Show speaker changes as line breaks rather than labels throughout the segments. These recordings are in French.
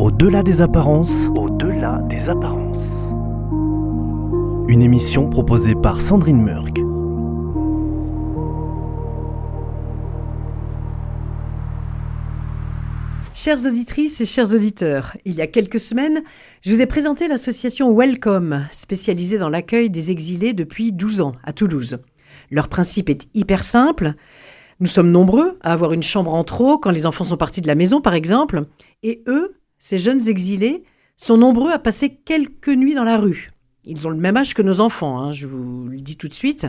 Au-delà des apparences.
Au-delà des apparences.
Une émission proposée par Sandrine Murk.
Chères auditrices et chers auditeurs, il y a quelques semaines, je vous ai présenté l'association Welcome, spécialisée dans l'accueil des exilés depuis 12 ans à Toulouse. Leur principe est hyper simple. Nous sommes nombreux à avoir une chambre en trop quand les enfants sont partis de la maison, par exemple. Et eux, ces jeunes exilés, sont nombreux à passer quelques nuits dans la rue. Ils ont le même âge que nos enfants, je vous le dis tout de suite.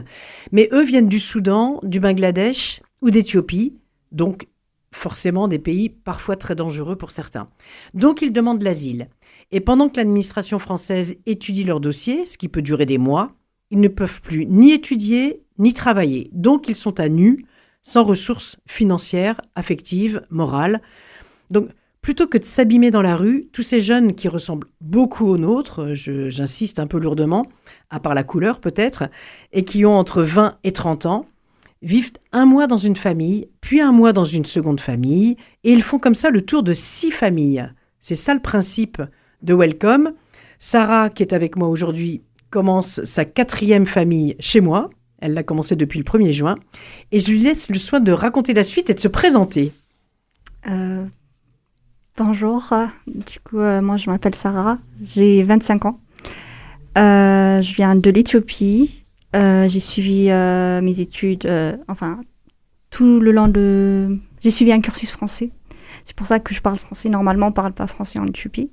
Mais eux viennent du Soudan, du Bangladesh ou d'Éthiopie, donc forcément des pays parfois très dangereux pour certains. Donc ils demandent l'asile. Et pendant que l'administration française étudie leur dossier, ce qui peut durer des mois, ils ne peuvent plus ni étudier ni travailler. Donc ils sont à nu, sans ressources financières, affectives, morales. Donc plutôt que de s'abîmer dans la rue, tous ces jeunes qui ressemblent beaucoup aux nôtres, j'insiste un peu lourdement, à part la couleur peut-être, et qui ont entre 20 et 30 ans, vivent un mois dans une famille, puis un mois dans une seconde famille, et ils font comme ça le tour de 6 familles. C'est ça le principe de Welcome. Sarah, qui est avec moi aujourd'hui, commence sa 4e famille chez moi. Elle l'a commencé depuis le 1er juin. Et je lui laisse le soin de raconter la suite et de se présenter.
Bonjour, moi je m'appelle Sarah, j'ai 25 ans. Je viens de l'Éthiopie. J'ai suivi mes études, tout le long de... J'ai suivi un cursus français. C'est pour ça que je parle français. Normalement, on ne parle pas français en Éthiopie.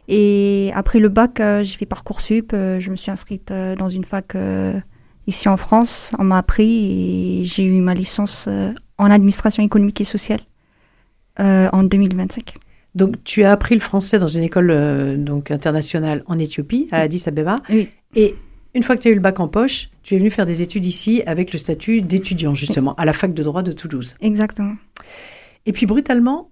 Et après le bac, j'ai fait Parcoursup. Je me suis inscrite dans une fac ici en France. On m'a appris et j'ai eu ma licence en administration économique et sociale en 2025.
Donc, tu as appris le français dans une école internationale en Éthiopie, à Addis Abeba.
Oui.
Et une fois que tu as eu le bac en poche, tu es venu faire des études ici avec le statut d'étudiant, justement, à la fac de droit de Toulouse.
Exactement.
Et puis, brutalement,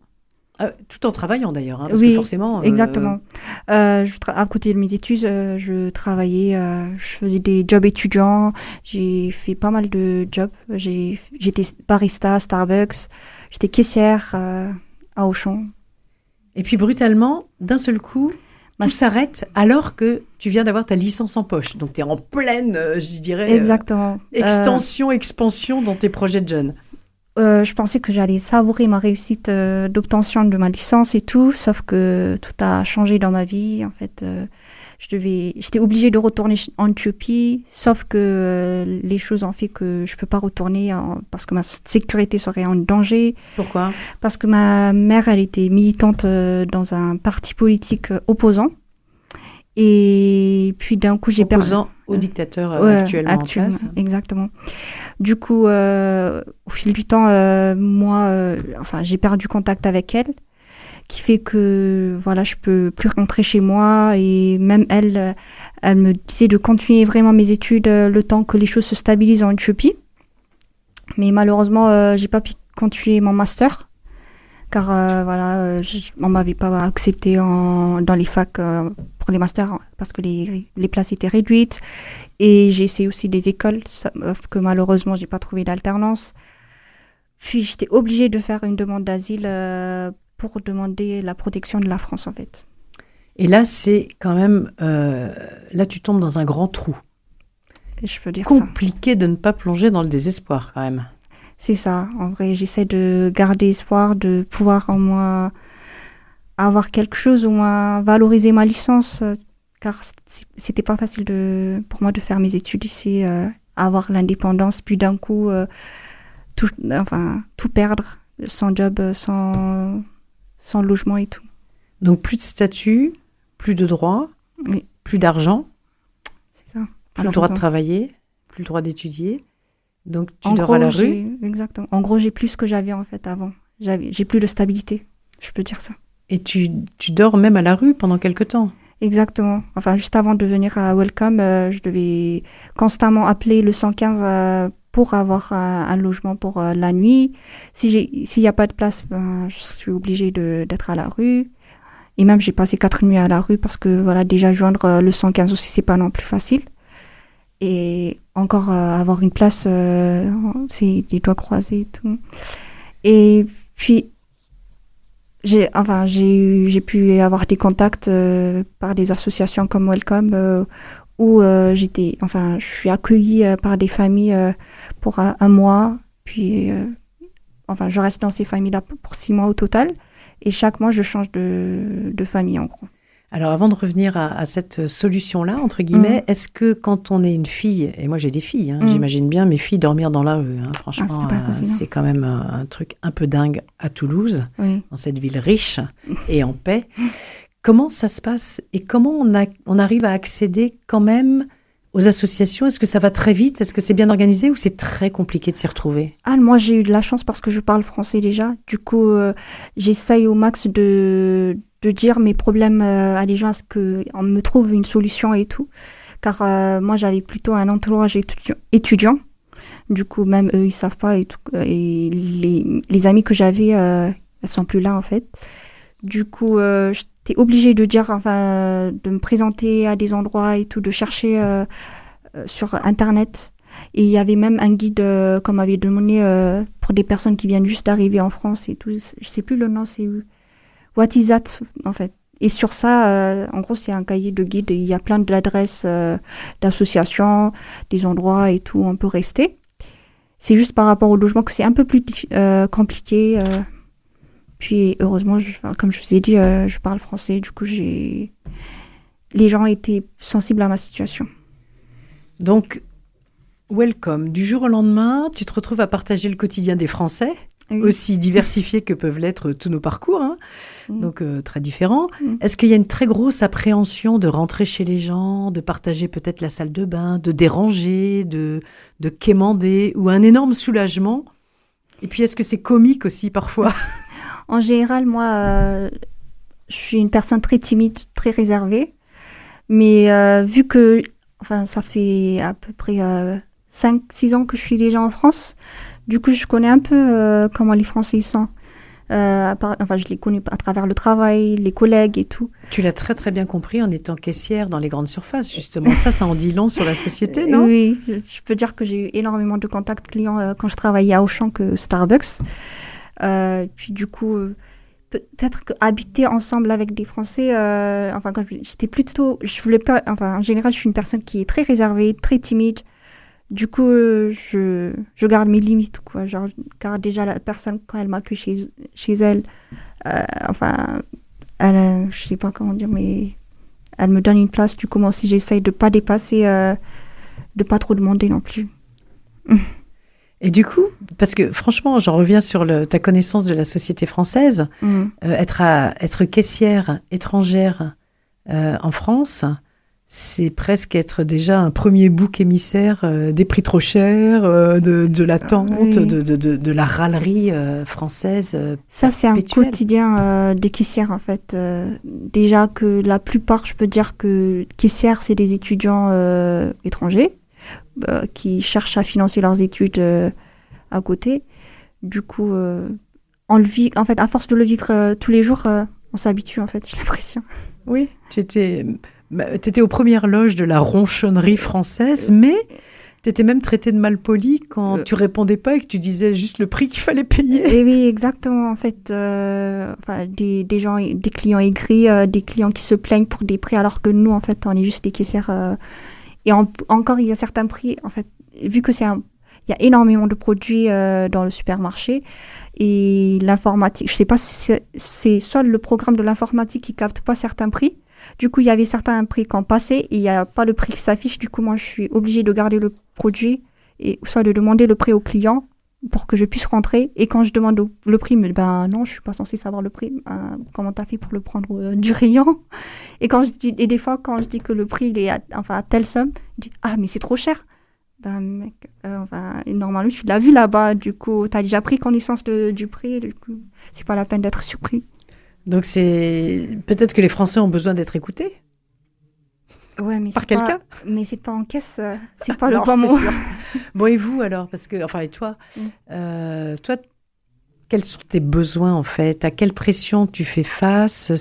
tout en travaillant d'ailleurs, parce
oui,
que forcément...
exactement. À côté de mes études, je travaillais, je faisais des jobs étudiants, j'ai fait pas mal de jobs. J'étais barista à Starbucks, j'étais caissière à Auchan. Et
puis brutalement, d'un seul coup, tout s'arrête alors que tu viens d'avoir ta licence en poche. Donc tu es en pleine, je dirais,
exactement.
Expansion dans tes projets de jeunes.
Je pensais que j'allais savourer ma réussite d'obtention de ma licence et tout, sauf que tout a changé dans ma vie. En fait, j'étais obligée de retourner en Éthiopie, sauf que les choses ont fait que je peux pas retourner parce que ma sécurité serait en danger.
Pourquoi ?
Parce que ma mère, elle était militante dans un parti politique opposant. Et puis d'un coup, j'ai perdu...
Opposant au dictateur actuellement en place.
Exactement. Du coup, au fil du temps, j'ai perdu contact avec elle, qui fait que je peux plus rentrer chez moi. Et même elle me disait de continuer vraiment mes études le temps que les choses se stabilisent en Éthiopie. Mais malheureusement, j'ai pas pu continuer mon master. Car on m'avait pas accepté dans les facs pour les masters parce que les places étaient réduites. Et j'ai essayé aussi des écoles, sauf que malheureusement, j'ai pas trouvé d'alternance. Puis j'étais obligée de faire une demande d'asile pour demander la protection de la France, en fait.
Et là, c'est quand même... là, tu tombes dans un grand trou.
Et je peux dire
compliqué de ne pas plonger dans le désespoir, quand même.
C'est ça. En vrai, j'essaie de garder espoir, de pouvoir au moins avoir quelque chose, au moins valoriser ma licence, car c'était pas facile pour moi de faire mes études ici, avoir l'indépendance, puis d'un coup, tout perdre, sans job, sans logement et tout.
Donc plus de statut, plus de droits,
oui.
Plus d'argent,
c'est ça.
Plus le droit de travailler, plus le droit d'étudier. Donc, tu dors à la rue.
Exactement. En gros, j'ai plus ce que j'avais en fait avant. J'ai plus de stabilité, je peux dire ça.
Et tu dors même à la rue pendant quelque temps ?
Exactement. Juste avant de venir à Welcome, je devais constamment appeler le 115 pour avoir un logement pour la nuit. S'il n'y a pas de place, je suis obligée d'être à la rue. Et même, j'ai passé 4 nuits à la rue parce que déjà joindre le 115 aussi, c'est pas non plus facile. Et encore avoir une place, c'est les doigts croisés et tout. Et puis, j'ai pu avoir des contacts par des associations comme Welcome où je suis accueillie par des familles pour un mois, puis je reste dans ces familles-là pour 6 mois au total, et chaque mois je change de famille en gros.
Alors, avant de revenir à cette solution-là, entre guillemets, est-ce que quand on est une fille, et moi j'ai des filles, j'imagine bien mes filles dormir dans la rue, franchement, c'est quand même un truc un peu dingue à Toulouse, dans cette ville riche et en paix. Comment ça se passe et comment on arrive à accéder quand même aux associations? Est-ce que ça va très vite? Est-ce que c'est bien organisé ou c'est très compliqué de s'y retrouver?
Moi j'ai eu de la chance parce que je parle français déjà. Du coup, j'essaye au max de dire mes problèmes à des gens, à ce qu'on me trouve une solution et tout. Car moi, j'avais plutôt un entourage étudiant. Du coup, même eux, ils savent pas et tout. Et les amis que j'avais, elles sont plus là, en fait. Du coup, j'étais obligée de dire, de me présenter à des endroits et tout, de chercher sur Internet. Et il y avait même un guide qu'on m'avait demandé pour des personnes qui viennent juste d'arriver en France et tout. Je sais plus le nom, c'est What is that, en fait. Et sur ça, en gros, c'est un cahier de guide. Il y a plein d'adresses d'associations, des endroits et tout où on peut rester. C'est juste par rapport au logement que c'est un peu plus compliqué. Puis, heureusement, comme je vous ai dit, je parle français. Du coup, les gens étaient sensibles à ma situation.
Donc, Welcome. Du jour au lendemain, tu te retrouves à partager le quotidien des Français, aussi diversifiés que peuvent l'être tous nos parcours, donc très différents. Est-ce qu'il y a une très grosse appréhension de rentrer chez les gens, de partager peut-être la salle de bain, de déranger, de quémander, ou un énorme soulagement? Et puis, est-ce que c'est comique aussi parfois?
En général, moi, je suis une personne très timide, très réservée. Mais vu que ça fait à peu près 5-6 ans que je suis déjà en France, du coup, je connais un peu comment les Français y sont. Je les connais à travers le travail, les collègues et tout.
Tu l'as très très bien compris en étant caissière dans les grandes surfaces, justement. Ça en dit long sur la société, non?
Oui, je peux dire que j'ai eu énormément de contacts clients quand je travaillais à Auchan que Starbucks. Puis du coup, peut-être qu'habiter ensemble avec des Français, quand j'étais plutôt... Je voulais pas... en général, je suis une personne qui est très réservée, très timide. Du coup, je garde mes limites, quoi. Genre, car déjà, la personne, quand elle m'accueille chez elle, je sais pas comment dire, mais elle me donne une place. Du coup, moi aussi, j'essaye de pas dépasser, de pas trop demander non plus.
Et du coup, parce que franchement, j'en reviens sur ta connaissance de la société française, être caissière étrangère en France, c'est presque être déjà un premier bouc émissaire des prix trop chers, de l'attente, de la râlerie française.
Ça, c'est un quotidien des caissières, en fait. Déjà que la plupart, je peux dire que caissières, c'est des étudiants étrangers qui cherchent à financer leurs études à côté. Du coup, on le vit, en fait, à force de le vivre tous les jours, on s'habitue, en fait, j'ai l'impression.
Oui, tu étais aux premières loges de la ronchonnerie française, mais tu étais même traitée de malpoli quand tu répondais pas et que tu disais juste le prix qu'il fallait payer.
Et oui, exactement. En fait, des clients aigris, des clients qui se plaignent pour des prix, alors que nous, en fait, on est juste des caissières. Et encore, il y a certains prix, en fait, vu que il y a énormément de produits dans le supermarché et l'informatique. Je sais pas si c'est soit le programme de l'informatique qui capte pas certains prix. Du coup, il y avait certains prix qui ont passé et il n'y a pas le prix qui s'affiche. Du coup, moi, je suis obligée de garder le produit et soit de demander le prix au client pour que je puisse rentrer. Et quand je demande le prix, non, je suis pas censée savoir le prix. Comment t'as fait pour le prendre du rayon? Et des fois, quand je dis que le prix il est à telle somme, je dis mais c'est trop cher. Mec, normalement, tu l'as vu là-bas. Du coup, t'as déjà pris connaissance du prix. Du coup, c'est pas la peine d'être surpris.
Donc, peut-être que les Français ont besoin d'être écoutés.
Ouais, mais
par quelqu'un.
Mais c'est pas en caisse, c'est pas le bon mot.
Bon, et vous alors? Parce que, et toi, quels sont tes besoins en fait? À quelle pression tu fais face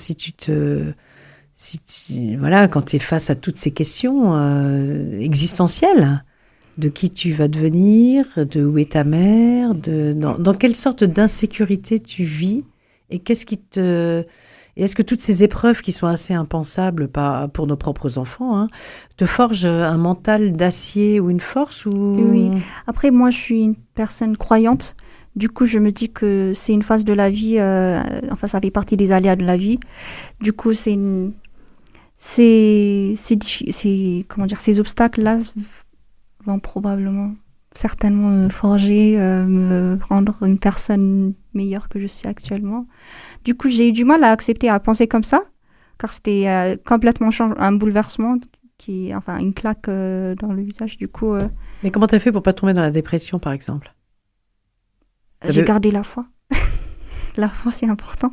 quand tu es face à toutes ces questions existentielles? De qui tu vas devenir? De où est ta mère? Dans quelle sorte d'insécurité tu vis? Et est-ce que toutes ces épreuves qui sont assez impensables, pas pour nos propres enfants, hein, te forgent un mental d'acier ou une force ou...
Oui. Après, moi, je suis une personne croyante. Du coup, je me dis que c'est une phase de la vie, ça fait partie des aléas de la vie. Du coup, ces obstacles-là vont certainement me forger, me rendre une personne meilleure que je suis actuellement. Du coup, j'ai eu du mal à accepter, à penser comme ça, car c'était complètement un bouleversement, une claque dans le visage. Du coup,
Mais comment t'as fait pour pas tomber dans la dépression, par exemple?
j'ai gardé la foi. La foi, c'est important.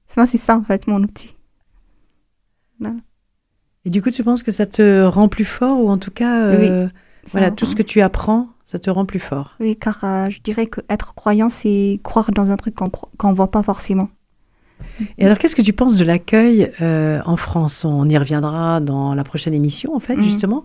C'est ça, en fait, mon outil. Voilà.
Et du coup, tu penses que ça te rend plus fort, ou en tout cas,
Oui,
tout ce que tu apprends, ça te rend plus fort?
Oui, car je dirais qu'être croyant, c'est croire dans un truc qu'on voit pas forcément.
Et alors, qu'est-ce que tu penses de l'accueil en France? On y reviendra dans la prochaine émission, en fait, justement.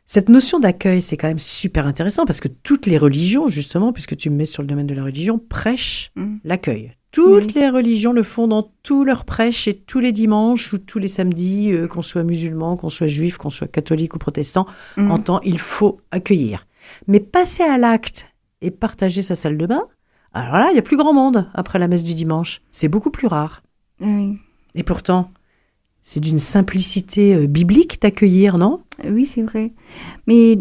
Cette notion d'accueil, c'est quand même super intéressant parce que toutes les religions, justement, puisque tu me mets sur le domaine de la religion, prêchent l'accueil. Toutes les religions le font dans tous leurs prêches et tous les dimanches ou tous les samedis, qu'on soit musulman, qu'on soit juif, qu'on soit catholique ou protestant, entend il faut accueillir. Mais passer à l'acte et partager sa salle de bain, alors là, il y a plus grand monde après la messe du dimanche. C'est beaucoup plus rare.
Oui.
Et pourtant, c'est d'une simplicité biblique d'accueillir, non?
Oui, c'est vrai. Mais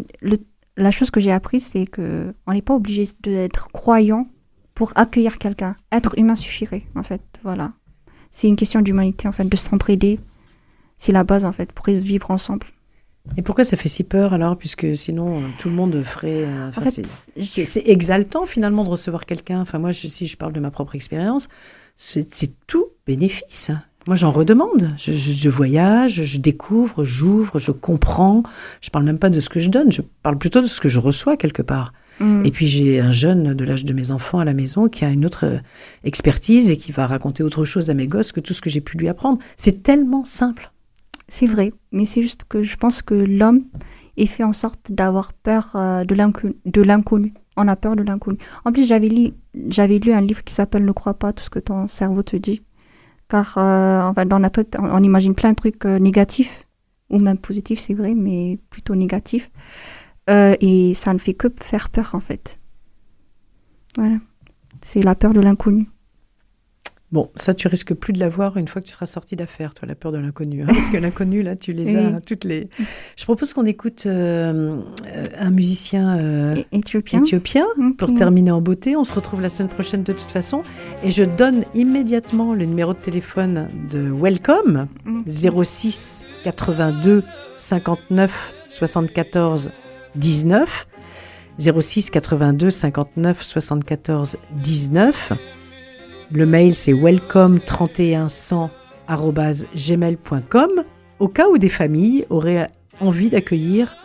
la chose que j'ai apprise, c'est que on n'est pas obligé d'être croyant pour accueillir quelqu'un. Être humain suffirait, en fait. Voilà. C'est une question d'humanité, en fait, de s'entraider. C'est la base, en fait, pour vivre ensemble.
Et pourquoi ça fait si peur, alors? Puisque sinon, tout le monde ferait...
En fait,
c'est exaltant, finalement, de recevoir quelqu'un. Enfin, moi, si je parle de ma propre expérience, c'est tout bénéfice. Moi, j'en redemande. Je voyage, je découvre, j'ouvre, je comprends. Je parle même pas de ce que je donne, je parle plutôt de ce que je reçois quelque part. Et puis, j'ai un jeune de l'âge de mes enfants à la maison qui a une autre expertise et qui va raconter autre chose à mes gosses que tout ce que j'ai pu lui apprendre. C'est tellement simple.
C'est vrai, mais c'est juste que je pense que l'homme est fait en sorte d'avoir peur de l'inconnu. On a peur de l'inconnu. En plus, j'avais lu un livre qui s'appelle « Ne crois pas tout ce que ton cerveau te dit ». Car dans notre tête, on imagine plein de trucs négatifs, ou même positifs, c'est vrai, mais plutôt négatifs. Et ça ne fait que faire peur, en fait. Voilà. C'est la peur de l'inconnu.
Bon, ça, tu risques plus de l'avoir une fois que tu seras sorti d'affaires, toi, la peur de l'inconnu. Hein, parce que l'inconnu, là, tu les as toutes les... Je propose qu'on écoute un musicien éthiopien pour terminer en beauté. On se retrouve la semaine prochaine de toute façon. Et je donne immédiatement le numéro de téléphone de Welcome, 06 82 59 74 19. 06 82 59 74 19. Le mail, c'est welcome3100@gmail.com, au cas où des familles auraient envie d'accueillir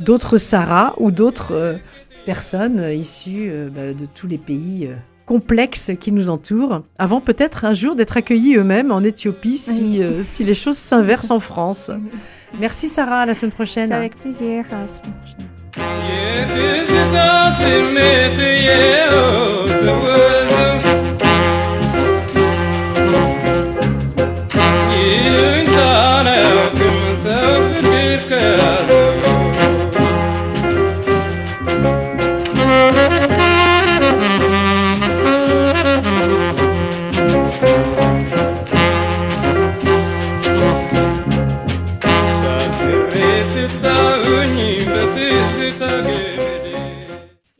d'autres Sarah ou d'autres personnes issues de tous les pays complexes qui nous entourent, avant peut-être un jour d'être accueillis eux-mêmes en Éthiopie si les choses s'inversent en France. Merci Sarah, à la semaine prochaine.
C'est avec plaisir, à la semaine prochaine.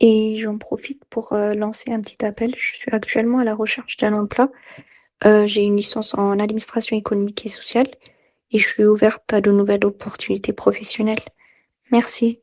Et j'en profite pour lancer un petit appel. Je suis actuellement à la recherche d'un emploi. J'ai une licence en administration économique et sociale et je suis ouverte à de nouvelles opportunités professionnelles. Merci.